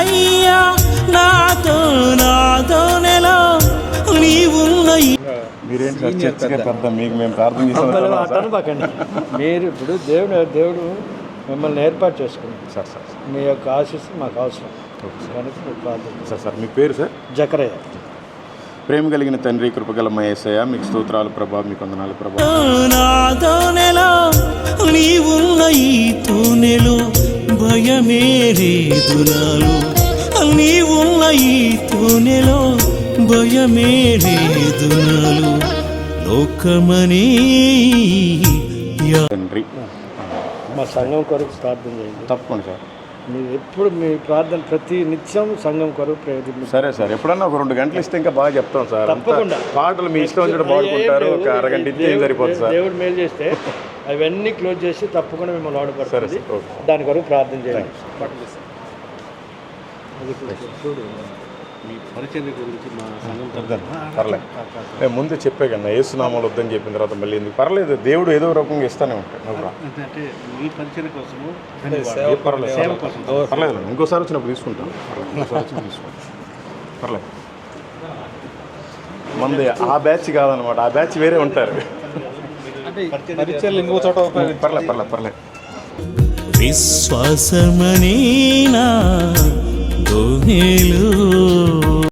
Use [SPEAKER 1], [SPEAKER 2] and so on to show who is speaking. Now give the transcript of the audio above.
[SPEAKER 1] యేసయ్యా నాతోనేలో నీవున్న
[SPEAKER 2] మీరేంటి సార్ చర్చగా పెద్ద మీకు మేము ప్రార్థన
[SPEAKER 3] చేస్తాను. మీరు ఇప్పుడు దేవుడు మిమ్మల్ని ఏర్పాటు చేసుకున్నాం
[SPEAKER 2] సార్. సార్
[SPEAKER 3] మీ యొక్క ఆశీస్సు మాకు అవసరం కనుక మీరు ప్రార్థన.
[SPEAKER 2] సార్ మీ పేరు సార్?
[SPEAKER 3] జకరయ్య.
[SPEAKER 2] ప్రేమ కలిగిన తండ్రి, కృపగల మా యేసయ్య, మీకు స్తోత్రాలు ప్రభా, మీకు వందనాలు ప్రభా.
[SPEAKER 1] నాతోనేలో నీవున్న ఈ తోనెలో భయమేరేదు నాలో, నీవున్న ఈ తోనెలో భయమేరేదు నాలో లోకమనే.
[SPEAKER 2] తండ్రి
[SPEAKER 3] మా సంఘం కొరకు ప్రార్థన చేయండి.
[SPEAKER 2] తప్పకుండా సార్.
[SPEAKER 3] మీరు ఎప్పుడు మీ ప్రార్థన ప్రతి నిత్యం సంఘం కొరకు ప్రయత్నం.
[SPEAKER 2] సరే సార్, ఎప్పుడన్నా ఒక 2 గంటలు ఇస్తే ఇంకా బాగా చెప్తాం సార్.
[SPEAKER 3] తప్పకుండా.
[SPEAKER 2] పాటలు మీ ఇష్టం వచ్చి పాడుకుంటారు, ఒక అరగంట ఇస్తే ఏం సరిపోతుంది సార్.
[SPEAKER 3] దేవుడు మేలు చేస్తే అవన్నీ క్లోజ్ చేసి తప్పకుండా మిమ్మల్ని వాడపడుతుంది. దాని కొరకు ప్రార్థన చేయండి.
[SPEAKER 4] మీ పరిచర్య గురించి మా సంఘం
[SPEAKER 2] పర్లేదు, నేను ముందే చెప్పే కన్నా ఏసునామాలు వద్దని చెప్పిన తర్వాత మళ్ళీ ఎందుకు పర్లేదు, దేవుడు ఏదో రకంగా ఇస్తానే ఉంటాడు.
[SPEAKER 4] అంటే మీ పరిచర్య కోసము
[SPEAKER 2] పర్లేదు, ఇంకోసారి వచ్చినప్పుడు తీసుకుంటాను. పర్లేదు, మంది ఆ బ్యాచ్ కాదనమాట, ఆ బ్యాచ్ వేరే ఉంటారు.
[SPEAKER 4] పరిచర్లు ఇంకో చోట
[SPEAKER 2] పర్లేదు.
[SPEAKER 1] విశ్వాసమనే నా దోనెలో